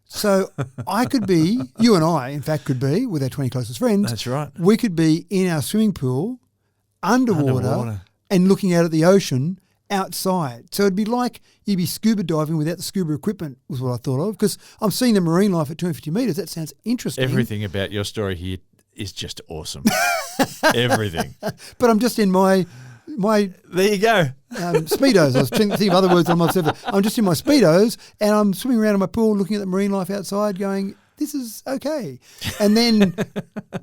So I could be, you and I in fact could be, with our 20 closest friends. That's right. We could be in our swimming pool underwater. And looking out at the ocean outside. So it'd be like you'd be scuba diving without the scuba equipment was what I thought of, because I'm seeing the marine life at 250 metres. That sounds interesting. Everything about your story here is just awesome. Everything. But I'm just in my there you go. Speedos. I was thinking of other words on myself. I'm just in my Speedos and I'm swimming around in my pool looking at the marine life outside going, this is okay. And then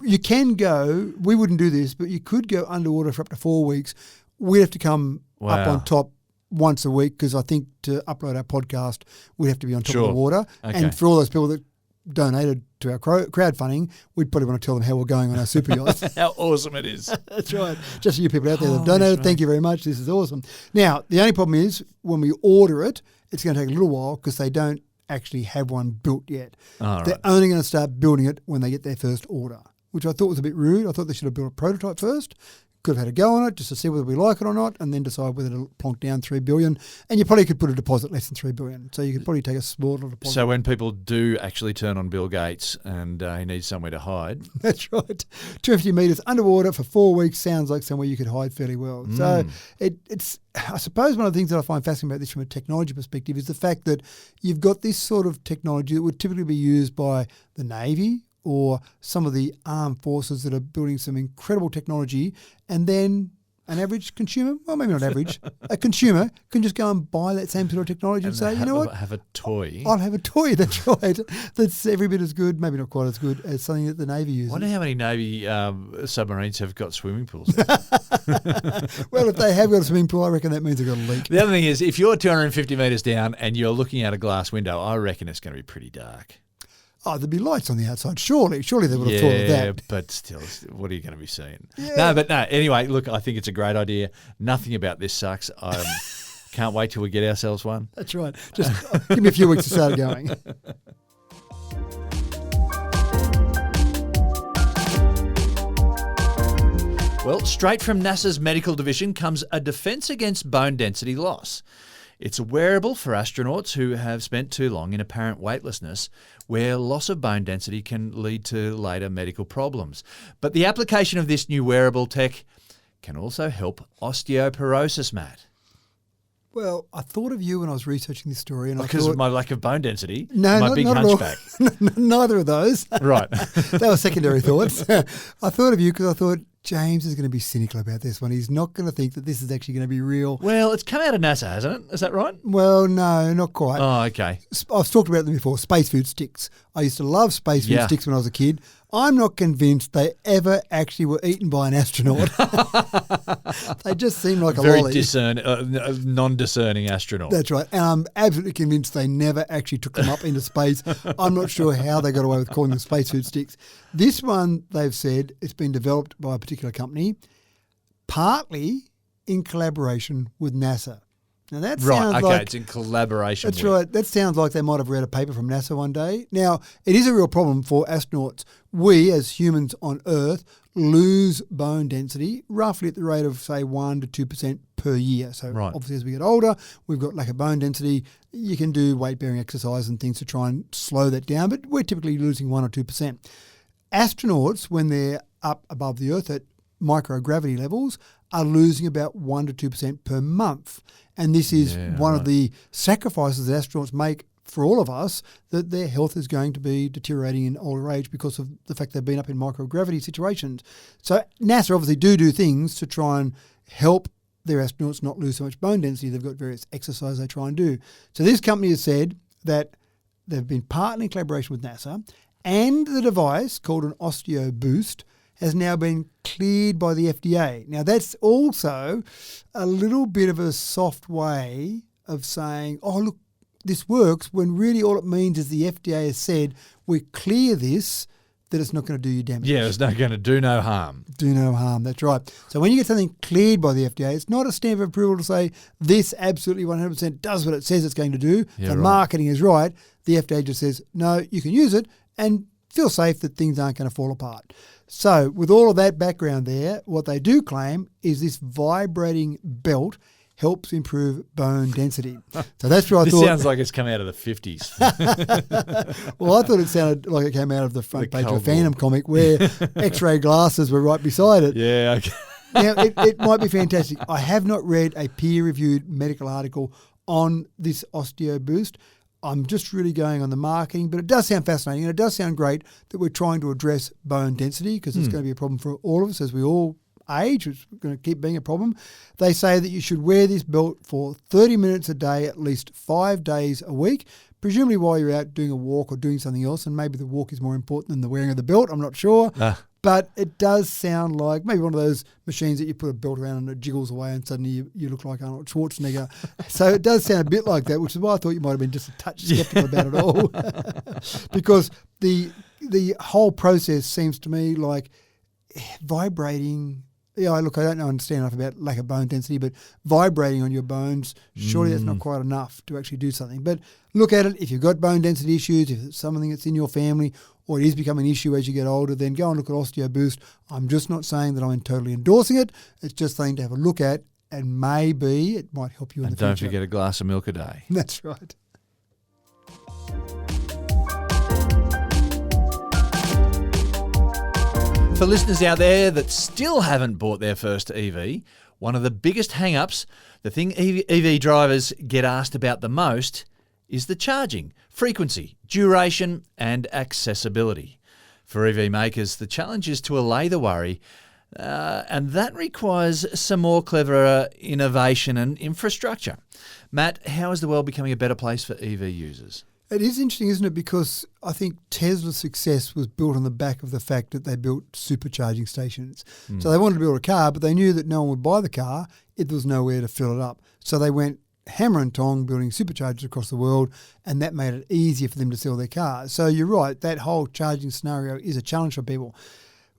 you can go, we wouldn't do this, but you could go underwater for up to 4 weeks. We'd have to come up on top once a week because I think to upload our podcast, we'd have to be on top of the water. Okay. And for all those people that donated to our crowdfunding, we'd probably want to tell them how we're going on our super yachts. How awesome it is. That's right. Just for you people out there that have donated, thank you very much. This is awesome. Now, the only problem is when we order it, it's going to take a little while because they don't actually have one built yet. They're only going to start building it when they get their first order, which I thought was a bit rude. I thought they should have built a prototype first. Could have had a go on it just to see whether we like it or not and then decide whether to plonk down $3 billion. And you probably could put a deposit less than $3 billion. So you could probably take a small little deposit. So when people do actually turn on Bill Gates and he needs somewhere to hide. That's right. 250 metres underwater for 4 weeks sounds like somewhere you could hide fairly well. So it's, I suppose one of the things that I find fascinating about this from a technology perspective is the fact that you've got this sort of technology that would typically be used by the Navy or some of the armed forces that are building some incredible technology, and then an average consumer, well, maybe not average, a consumer can just go and buy that same sort of technology and say, you know what? Have a toy. I'll have a toy, that's right. That's every bit as good, maybe not quite as good, as something that the Navy uses. I wonder how many Navy submarines have got swimming pools. Well, if they have got a swimming pool, I reckon that means they've got a leak. The other thing is, if you're 250 metres down and you're looking out a glass window, I reckon it's going to be pretty dark. Oh, there'd be lights on the outside. Surely they would have thought of that. Yeah, but still, what are you going to be seeing? Yeah. No. Anyway, look, I think it's a great idea. Nothing about this sucks. I can't wait till we get ourselves one. That's right. Just give me a few weeks to start going. Well, straight from NASA's medical division comes a defense against bone density loss. It's a wearable for astronauts who have spent too long in apparent weightlessness, where loss of bone density can lead to later medical problems. But the application of this new wearable tech can also help osteoporosis, Matt. Well, I thought of you when I was researching this story. And Because of my lack of bone density? No, my big not at all. hunchback? Neither of those. Right. They were secondary thoughts. I thought of you because I thought James is going to be cynical about this one. He's not going to think that this is actually going to be real. Well, it's come out of NASA, hasn't it? Is that right? Well, no, not quite. Oh, okay. I've talked about them before, space food sticks. I used to love space food sticks when I was a kid. I'm not convinced they ever actually were eaten by an astronaut. They just seem like a lolly. Very non-discerning astronaut. That's right. And I'm absolutely convinced they never actually took them up into space. I'm not sure how they got away with calling them space food sticks. This one, they've said, it's been developed by a particular company, partly in collaboration with NASA. Now that sounds like it's in collaboration. That's right. That sounds like they might have read a paper from NASA one day. Now, it is a real problem for astronauts. We, as humans on Earth, lose bone density roughly at the rate of, say, 1% to 2% per year. So obviously as we get older, we've got lack of bone density. You can do weight-bearing exercise and things to try and slow that down, but we're typically losing 1% or 2%. Astronauts, when they're up above the Earth at microgravity levels, are losing about 1% to 2% per month. And this is one of the sacrifices that astronauts make for all of us, that their health is going to be deteriorating in older age because of the fact they've been up in microgravity situations. So NASA obviously do things to try and help their astronauts not lose so much bone density. They've got various exercises they try and do. So this company has said that they've been partly in collaboration with NASA, and the device called an Osteo Boost has now been cleared by the FDA. Now, that's also a little bit of a soft way of saying, oh, look, this works, when really all it means is the FDA has said, we clear this, that it's not going to do you damage. Yeah, it's not going to do no harm. Do no harm, that's right. So when you get something cleared by the FDA, it's not a stamp of approval to say this absolutely 100% does what it says it's going to do. The marketing is right. The FDA just says, no, you can use it and feel safe that things aren't going to fall apart. So with all of that background there, what they do claim is this vibrating belt helps improve bone density. So that's what I thought. This sounds like it's come out of the 50s. Well, I thought it sounded like it came out of the front page of a Phantom comic where X-ray glasses were right beside it. Yeah, okay. Now, it might be fantastic. I have not read a peer-reviewed medical article on this Osteo Boost. I'm just really going on the marketing, but it does sound fascinating, and it does sound great that we're trying to address bone density, because it's going to be a problem for all of us as we all age. It's going to keep being a problem. They say that you should wear this belt for 30 minutes a day, at least 5 days a week, presumably while you're out doing a walk or doing something else, and maybe the walk is more important than the wearing of the belt. I'm not sure. But it does sound like maybe one of those machines that you put a belt around and it jiggles away and suddenly you look like Arnold Schwarzenegger. So it does sound a bit like that, which is why I thought you might have been just a touch sceptical about it all. Because the whole process seems to me like vibrating. Yeah, look, I don't understand enough about lack of bone density, but vibrating on your bones, surely that's not quite enough to actually do something. But look at it. If you've got bone density issues, if it's something that's in your family, or it is becoming an issue as you get older, then go and look at Osteo Boost. I'm just not saying that I'm totally endorsing it. It's just something to have a look at, and maybe it might help you in the future. And don't forget a glass of milk a day. That's right. For listeners out there that still haven't bought their first EV, one of the biggest hang-ups, the thing EV drivers get asked about the most, is the charging, frequency, duration and accessibility. For EV makers, the challenge is to allay the worry, and that requires some more clever innovation and infrastructure. Matt, how is the world becoming a better place for EV users? It is interesting, isn't it? Because I think Tesla's success was built on the back of the fact that they built supercharging stations. So they wanted to build a car, but they knew that no one would buy the car if there was nowhere to fill it up. So they went hammer and tong building superchargers across the world, and that made it easier for them to sell their cars. So you're right, that whole charging scenario is a challenge for people.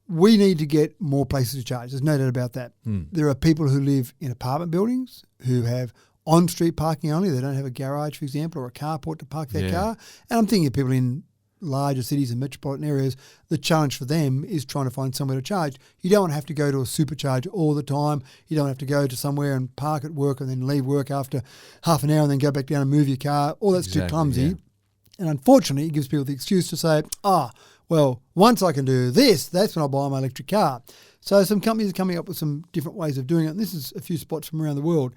We need to get more places to charge. There's no doubt about that. There are people who live in apartment buildings who have on-street parking only. They don't have a garage, for example, or a carport to park their car. And I'm thinking of people in larger cities and metropolitan areas. The challenge for them is trying to find somewhere to charge. You don't have to go to a supercharger all the time. You don't have to go to somewhere and park at work and then leave work after half an hour and then go back down and move your car. All that's too clumsy. Yeah. And unfortunately, it gives people the excuse to say, well, once I can do this, that's when I'll buy my electric car. So some companies are coming up with some different ways of doing it. And this is a few spots from around the world.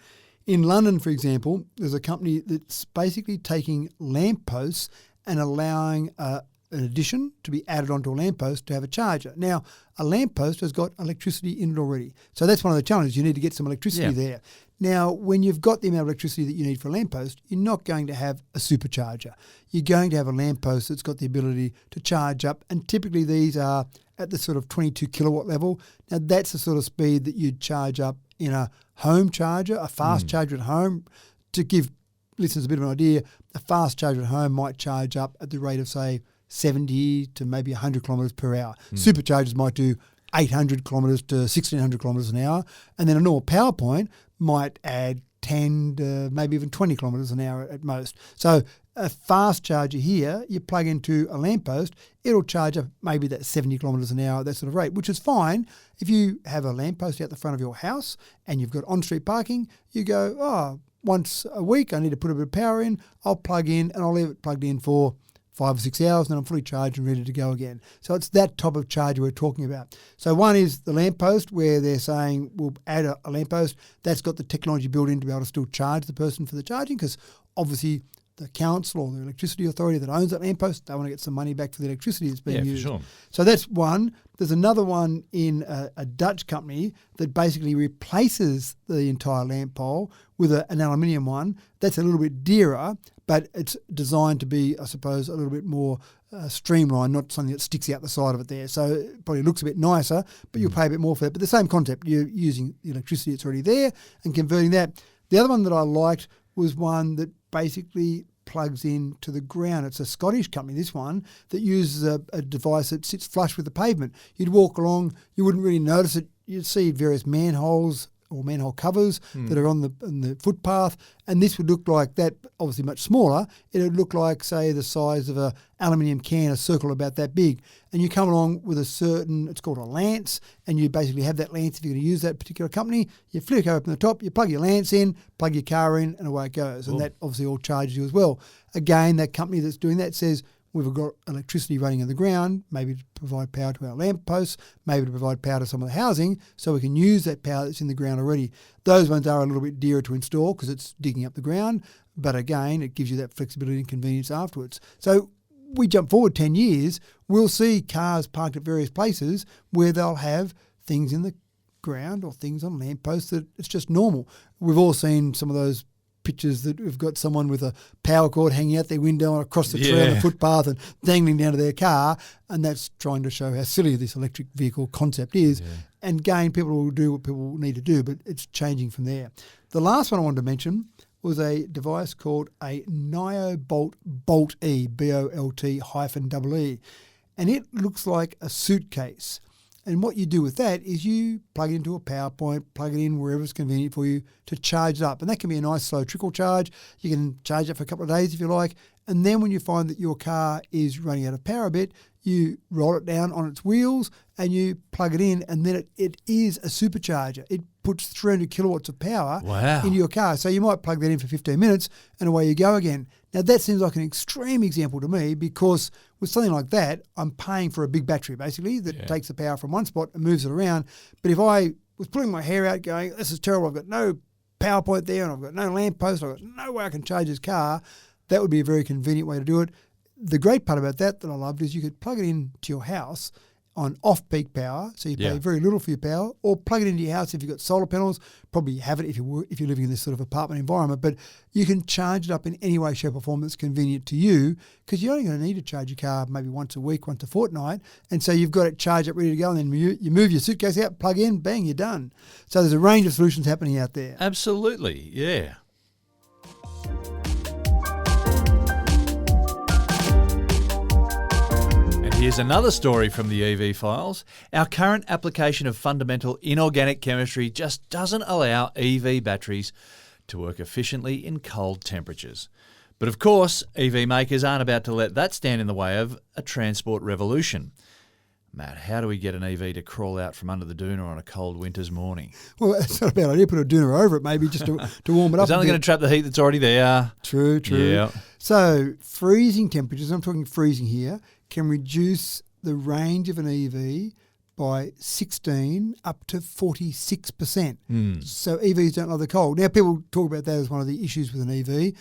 In London, for example, there's a company that's basically taking lampposts and allowing an addition to be added onto a lamppost to have a charger. Now, a lamppost has got electricity in it already. So that's one of the challenges. You need to get some electricity there. Now, when you've got the amount of electricity that you need for a lamppost, you're not going to have a supercharger. You're going to have a lamppost that's got the ability to charge up, and typically these are at the sort of 22 kilowatt level. Now, that's the sort of speed that you'd charge up in a home charger, a fast charger at home. To give listeners a bit of an idea, a fast charger at home might charge up at the rate of, say, 70 to maybe 100 kilometres per hour. Superchargers might do 800 kilometres to 1,600 kilometres an hour. And then a normal power point might add 10 to maybe even 20 kilometres an hour at most. So a fast charger here, you plug into a lamppost, it'll charge up maybe that 70 kilometres an hour, that sort of rate, which is fine. If you have a lamppost out the front of your house and you've got on-street parking, you go, once a week I need to put a bit of power in, I'll plug in and I'll leave it plugged in for 5 or 6 hours, and then I'm fully charged and ready to go again. So it's that type of charger we're talking about. So one is the lamppost, where they're saying we'll add a lamppost that's got the technology built in to be able to still charge the person for the charging, because obviously the council or the electricity authority that owns that lamppost, they want to get some money back for the electricity that's being used. For sure. So that's one. There's another one in a Dutch company that basically replaces the entire lamp pole with an aluminium one. That's a little bit dearer, but it's designed to be, I suppose, a little bit more streamlined, not something that sticks out the side of it there. So it probably looks a bit nicer, but you'll pay a bit more for it. But the same concept, you're using the electricity that's already there and converting that. The other one that I liked was one that basically plugs in to the ground. It's a Scottish company, this one, that uses a device that sits flush with the pavement. You'd walk along, you wouldn't really notice it. You'd see various manholes or manhole covers that are on the footpath, and this would look like that, obviously much smaller. It would look like, say, the size of a aluminium can, a circle about that big. And you come along with a certain, it's called a lance, and you basically have that lance if you're going to use that particular company. You flick open the top, you plug your lance in, plug your car in, and away it goes. And that obviously all charges you as well. Again, that company that's doing that says, we've got electricity running in the ground, maybe to provide power to our lamp posts, maybe to provide power to some of the housing, so we can use that power that's in the ground already. Those ones are a little bit dearer to install because it's digging up the ground, but again, it gives you that flexibility and convenience afterwards. So we jump forward 10 years, we'll see cars parked at various places where they'll have things in the ground or things on lampposts that it's just normal. We've all seen some of those pictures that we've got someone with a power cord hanging out their window and across the tree on the footpath and dangling down to their car, and that's trying to show how silly this electric vehicle concept is. And again, people will do what people need to do, but it's changing from there. The last one I wanted to mention was a device called a NioBolt Bolt-E, B-O-L-T-E, and it looks like a suitcase. And what you do with that is you plug it into a power point, plug it in wherever it's convenient for you to charge it up. And that can be a nice slow trickle charge. You can charge it for a couple of days if you like. And then when you find that your car is running out of power a bit, you roll it down on its wheels and you plug it in, and then it is a supercharger. It puts 300 kilowatts of power into your car. So you might plug that in for 15 minutes and away you go again. Now that seems like an extreme example to me, because with something like that, I'm paying for a big battery basically that takes the power from one spot and moves it around. But if I was pulling my hair out going, this is terrible, I've got no power point there and I've got no lamp post, I've got no way I can charge this car, that would be a very convenient way to do it. The great part about that I loved is you could plug it into your house on off-peak power, so you pay very little for your power, or plug it into your house if you've got solar panels. Probably have it if you're living in this sort of apartment environment, but you can charge it up in any way, shape or form that's convenient to you, because you're only going to need to charge your car maybe once a week, once a fortnight, and so you've got it charged up, ready to go, and then you move your suitcase out, plug in, bang, you're done. So there's a range of solutions happening out there. Absolutely, yeah. Here's another story from the EV Files. Our current application of fundamental inorganic chemistry just doesn't allow EV batteries to work efficiently in cold temperatures. But of course, EV makers aren't about to let that stand in the way of a transport revolution. Matt, how do we get an EV to crawl out from under the doona on a cold winter's morning? Well, it's not a bad idea. Put a doona over it maybe just to warm it up. It's only going to trap the heat that's already there. True. Yeah. So freezing temperatures, I'm talking freezing here, can reduce the range of an EV by 16 up to 46%. So EVs don't love the cold. Now, people talk about that as one of the issues with an EV.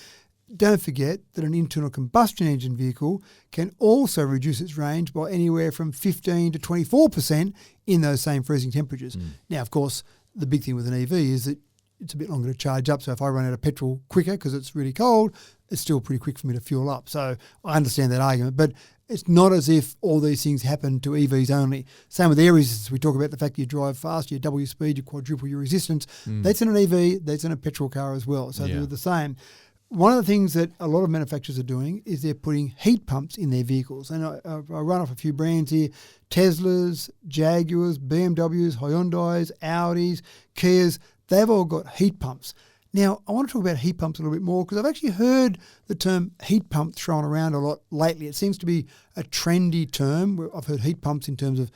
Don't forget that an internal combustion engine vehicle can also reduce its range by anywhere from 15 to 24% in those same freezing temperatures. Now, of course, the big thing with an EV is that it's a bit longer to charge up. So if I run out of petrol quicker because it's really cold, it's still pretty quick for me to fuel up. So I understand that argument, but it's not as if all these things happen to EVs only. Same with air resistance. We talk about the fact that you drive fast, you double your speed, you quadruple your resistance. That's in an EV, that's in a petrol car as well. So they're the same. One of the things that a lot of manufacturers are doing is they're putting heat pumps in their vehicles. And I run off a few brands here: Teslas, Jaguars, BMWs, Hyundais, Audis, Kias. They've all got heat pumps. Now, I want to talk about heat pumps a little bit more because I've actually heard the term heat pump thrown around a lot lately. It seems to be a trendy term. I've heard heat pumps in terms of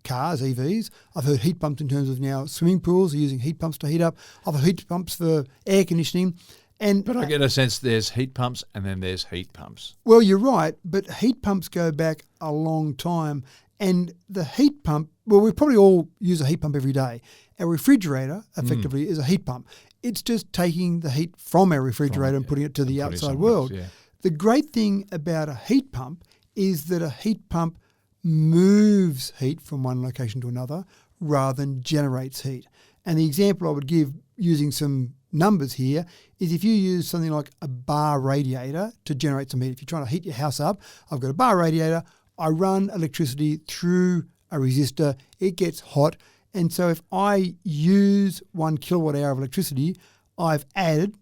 cars, EVs. I've heard heat pumps in terms of now swimming pools are using heat pumps to heat up. I've heard heat pumps for air conditioning. But I get a sense there's heat pumps and then there's heat pumps. Well, you're right, but heat pumps go back a long time. And the heat pump, well, we probably all use a heat pump every day. Our refrigerator, effectively, is a heat pump. It's just taking the heat from our refrigerator and putting it to the outside world. Else, The great thing about a heat pump is that a heat pump moves heat from one location to another rather than generates heat. And the example I would give using some numbers here is if you use something like a bar radiator to generate some heat. If you're trying to heat your house up, I've got a bar radiator, I run electricity through a resistor, it gets hot. And so if I use 1 kilowatt hour of electricity, I've added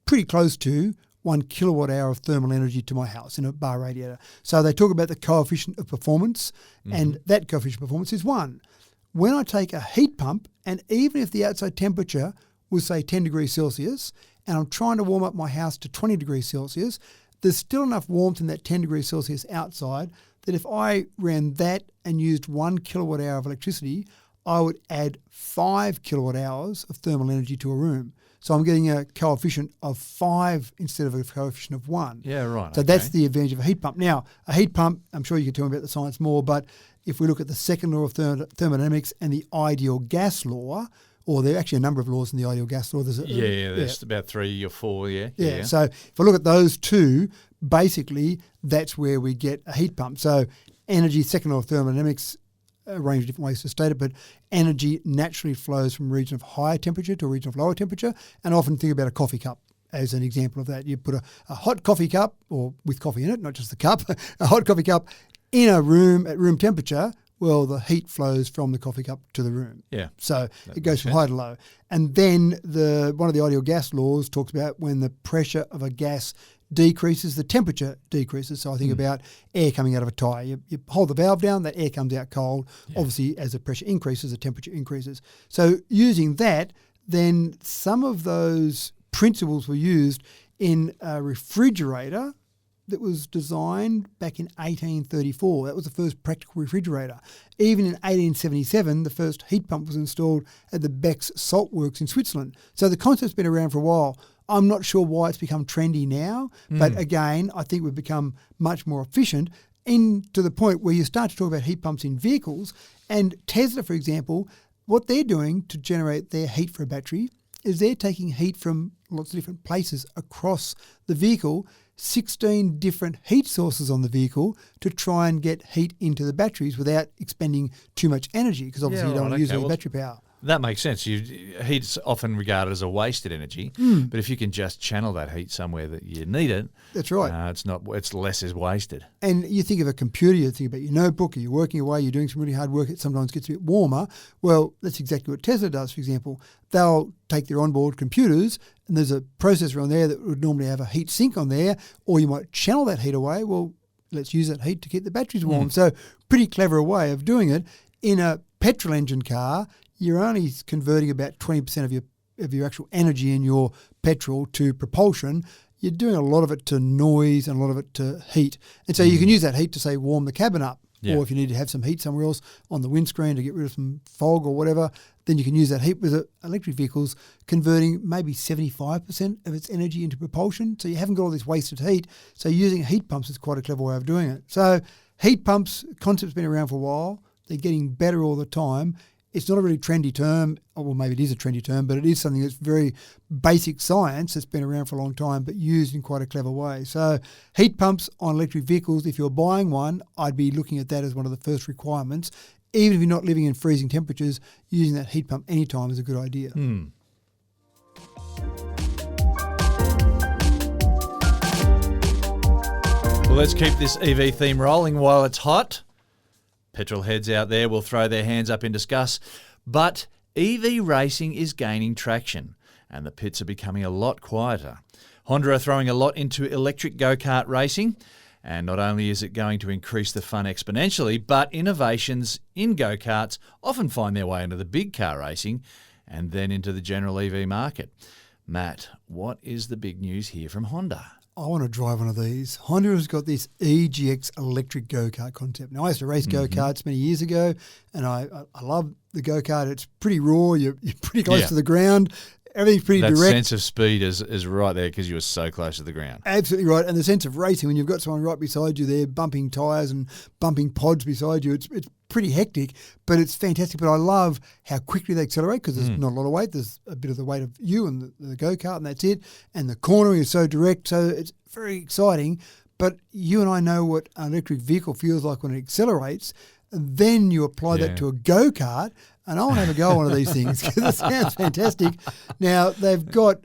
pretty close to 1 kilowatt hour of thermal energy to my house in a bar radiator. So they talk about the coefficient of performance, and that coefficient of performance is 1. When I take a heat pump, and even if the outside temperature was, say, 10 degrees Celsius, and I'm trying to warm up my house to 20 degrees Celsius, there's still enough warmth in that 10 degrees Celsius outside that if I ran that and used 1 kilowatt hour of electricity, I would add 5 kilowatt hours of thermal energy to a room. So I'm getting a coefficient of 5 instead of a coefficient of 1. Yeah, right. So that's the advantage of a heat pump. Now, a heat pump, I'm sure you can tell me about the science more, but if we look at the second law of thermodynamics and the ideal gas law, or there are actually a number of laws in the ideal gas law. There's about 3 or 4, Yeah, so if I look at those two, basically that's where we get a heat pump. So energy, second law of thermodynamics, a range of different ways to state it, but energy naturally flows from a region of higher temperature to a region of lower temperature. And I often think about a coffee cup as an example of that. You put a hot coffee cup, or with coffee in it, not just the cup, a hot coffee cup in a room at room temperature. Well, the heat flows from the coffee cup to the room. Yeah. So it goes from high to low. And then one of the ideal gas laws talks about when the pressure of a gas decreases, the temperature decreases. So I think about air coming out of a tyre. You hold the valve down, that air comes out cold. Yeah. Obviously, as the pressure increases, the temperature increases. So using that, then some of those principles were used in a refrigerator that was designed back in 1834. That was the first practical refrigerator. Even in 1877, the first heat pump was installed at the Beck's Salt Works in Switzerland. So the concept's been around for a while. I'm not sure why it's become trendy now, but again, I think we've become much more efficient to the point where you start to talk about heat pumps in vehicles. And Tesla, for example, what they're doing to generate their heat for a battery is they're taking heat from lots of different places across the vehicle, 16 different heat sources on the vehicle to try and get heat into the batteries without expending too much energy, because obviously you don't want to use any battery power. That makes sense. Heat's often regarded as a wasted energy, but if you can just channel that heat somewhere that you need it, that's right. It's less is wasted. And you think of a computer, you think about your notebook, or you're working away, you're doing some really hard work, it sometimes gets a bit warmer. Well, that's exactly what Tesla does, for example. They'll take their onboard computers, and there's a processor on there that would normally have a heat sink on there, or you might channel that heat away. Well, let's use that heat to keep the batteries warm. So pretty clever way of doing it. In a petrol engine car, you're only converting about 20% of your actual energy in your petrol to propulsion. You're doing a lot of it to noise and a lot of it to heat. And so you can use that heat to, say, warm the cabin up. Yeah. Or if you need to have some heat somewhere else on the windscreen to get rid of some fog or whatever, then you can use that heat. With electric vehicles converting maybe 75% of its energy into propulsion. So you haven't got all this wasted heat. So using heat pumps is quite a clever way of doing it. So heat pumps, concept's been around for a while. They're getting better all the time. It's not a really trendy term, well, maybe it is a trendy term, but it is something that's very basic science that's been around for a long time, but used in quite a clever way. So heat pumps on electric vehicles, if you're buying one, I'd be looking at that as one of the first requirements. Even if you're not living in freezing temperatures, using that heat pump anytime is a good idea. Well, let's keep this EV theme rolling while it's hot. Petrol heads out there will throw their hands up in disgust. But EV racing is gaining traction and the pits are becoming a lot quieter. Honda are throwing a lot into electric go-kart racing. And not only is it going to increase the fun exponentially, but innovations in go-karts often find their way into the big car racing and then into the general EV market. Matt, what is the big news here from Honda? I want to drive one of these. Honda has got this EGX electric go-kart concept. Now, I used to race go-karts many years ago, and I love the go-kart. It's pretty raw. You're pretty close to the ground. Everything's pretty direct. That sense of speed is right there because you were so close to the ground. Absolutely right. And the sense of racing, when you've got someone right beside you there, bumping tyres and bumping pods beside you, it's pretty hectic, but it's fantastic. But I love how quickly they accelerate because there's not a lot of weight. There's a bit of the weight of you and the go-kart, and that's it. And the cornering is so direct, so it's very exciting. But you and I know what an electric vehicle feels like when it accelerates. And then you apply that to a go-kart, and I want to have a go on one of these things because it sounds fantastic. Now, they've got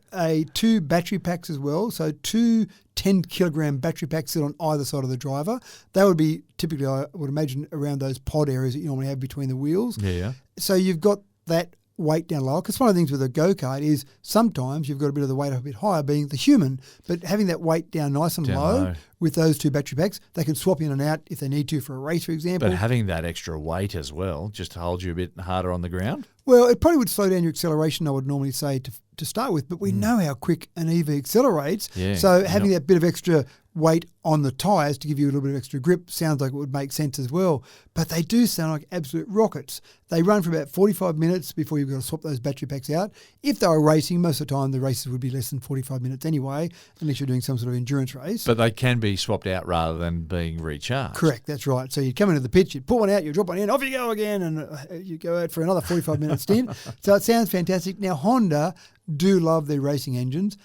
2 battery packs as well, so 2 10-kilogram battery packs sit on either side of the driver. They would be typically, I would imagine, around those pod areas that you normally have between the wheels. Yeah. So you've got that weight down lower, because one of the things with a go-kart is sometimes you've got a bit of the weight up a bit higher being the human, but having that weight down nice and low with those 2 battery packs, they can swap in and out if they need to for a race, for example. But having that extra weight as well just holds you a bit harder on the ground? Well, it probably would slow down your acceleration, I would normally say, to start with, but we know how quick an EV accelerates. Yeah, so having that bit of extra weight on the tyres to give you a little bit of extra grip sounds like it would make sense as well. But they do sound like absolute rockets. They run for about 45 minutes before you've got to swap those battery packs out. If they were racing, most of the time the races would be less than 45 minutes anyway, unless you're doing some sort of endurance race. But they can be swapped out rather than being recharged. Correct, that's right. So you'd come into the pitch, you'd pull one out, you drop one in, off you go again, and you go out for another 45-minute stint. So it sounds fantastic. Now, Honda do love their racing engines.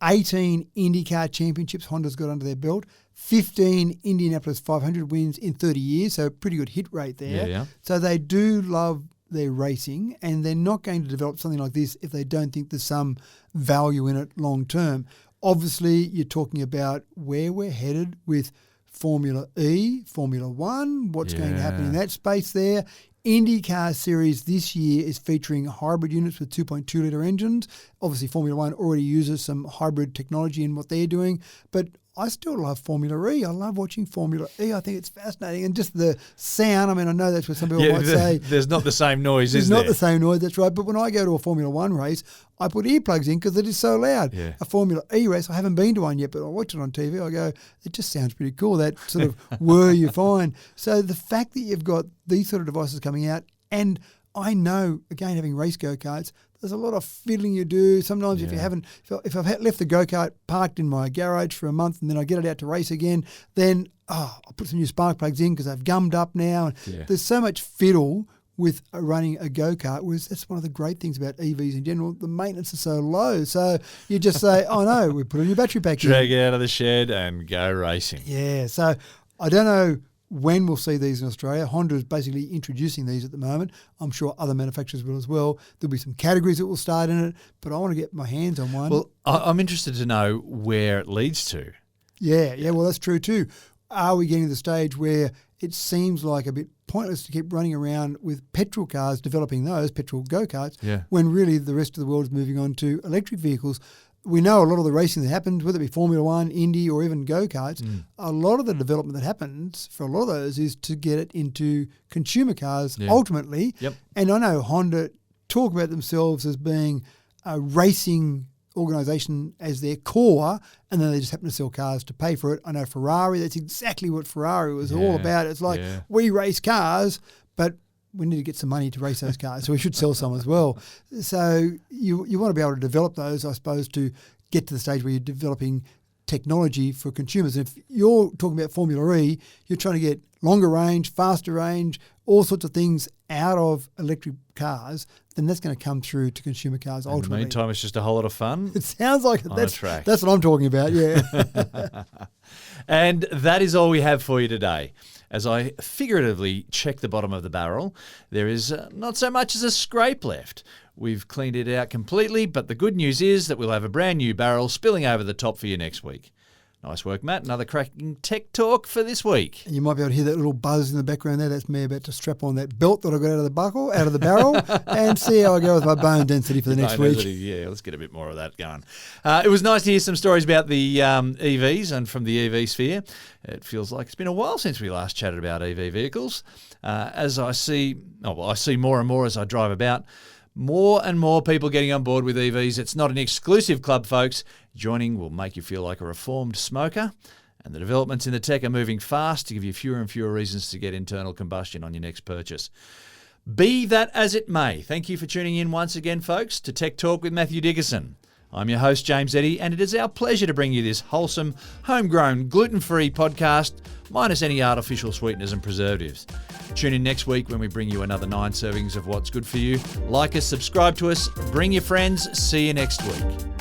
18 IndyCar championships Honda's got under their belt, 15 Indianapolis 500 wins in 30 years, so pretty good hit rate there. Yeah. So they do love their racing, and they're not going to develop something like this if they don't think there's some value in it long term. Obviously, you're talking about where we're headed with Formula E, Formula One, what's going to happen in that space there. IndyCar Series this year is featuring hybrid units with 2.2 litre engines. Obviously, Formula One already uses some hybrid technology in what they're doing, but I still love Formula E. I love watching Formula E. I think it's fascinating. And just the sound, I mean, I know that's what some people might say. There's not the same noise, is there? There's not the same noise, that's right. But when I go to a Formula One race, I put earplugs in because it is so loud. Yeah. A Formula E race, I haven't been to one yet, but I watch it on TV. I go, it just sounds pretty cool, that sort of whir you find. So the fact that you've got these sort of devices coming out, and I know, again, having race go-karts, there's a lot of fiddling you do. Sometimes if I've left the go-kart parked in my garage for a month and then I get it out to race again, then I'll put some new spark plugs in because they've gummed up now. Yeah. There's so much fiddle with running a go-kart, whereas that's one of the great things about EVs in general. The maintenance is so low. So you just say, oh no, we put a new battery pack in. Drag it out of the shed and go racing. Yeah, so I don't know when we'll see these in Australia. Honda is basically introducing these at the moment. I'm sure other manufacturers will as well. There'll be some categories that will start in it, but I want to get my hands on one. Well, I'm interested to know where it leads to. Yeah, well, that's true too. Are we getting to the stage where it seems like a bit pointless to keep running around with petrol cars, developing those, petrol go-karts, when really the rest of the world is moving on to electric vehicles? We know a lot of the racing that happens, whether it be Formula One, Indy, or even go-karts, a lot of the development that happens for a lot of those is to get it into consumer cars ultimately. Yep. And I know Honda talk about themselves as being a racing organisation as their core, and then they just happen to sell cars to pay for it. I know Ferrari, that's exactly what Ferrari was all about. It's like, we race cars, but we need to get some money to race those cars, so we should sell some as well. So you want to be able to develop those, I suppose, to get to the stage where you're developing technology for consumers. And if you're talking about Formula E, you're trying to get longer range, faster range, all sorts of things out of electric cars, then that's going to come through to consumer cars In the ultimately. meantime, it's just a whole lot of fun. It sounds like it. On a track. That's what I'm talking about, yeah. And that is all we have for you today. As I figuratively check the bottom of the barrel, there is not so much as a scrape left. We've cleaned it out completely, but the good news is that we'll have a brand new barrel spilling over the top for you next week. Nice work, Matt. Another cracking tech talk for this week. And you might be able to hear that little buzz in the background there. That's me about to strap on that belt that I got out of the barrel, and see how I go with my bone density for the next week. Yeah, let's get a bit more of that going. It was nice to hear some stories about the EVs and from the EV sphere. It feels like it's been a while since we last chatted about EV vehicles. As I see more and more as I drive about, more and more people getting on board with EVs. It's not an exclusive club, folks. Joining will make you feel like a reformed smoker. And the developments in the tech are moving fast to give you fewer and fewer reasons to get internal combustion on your next purchase. Be that as it may, thank you for tuning in once again, folks, to Tech Talk with Matthew Dickerson. I'm your host, James Eddy, and it is our pleasure to bring you this wholesome, homegrown, gluten-free podcast, minus any artificial sweeteners and preservatives. Tune in next week when we bring you another 9 servings of what's good for you. Like us, subscribe to us, bring your friends. See you next week.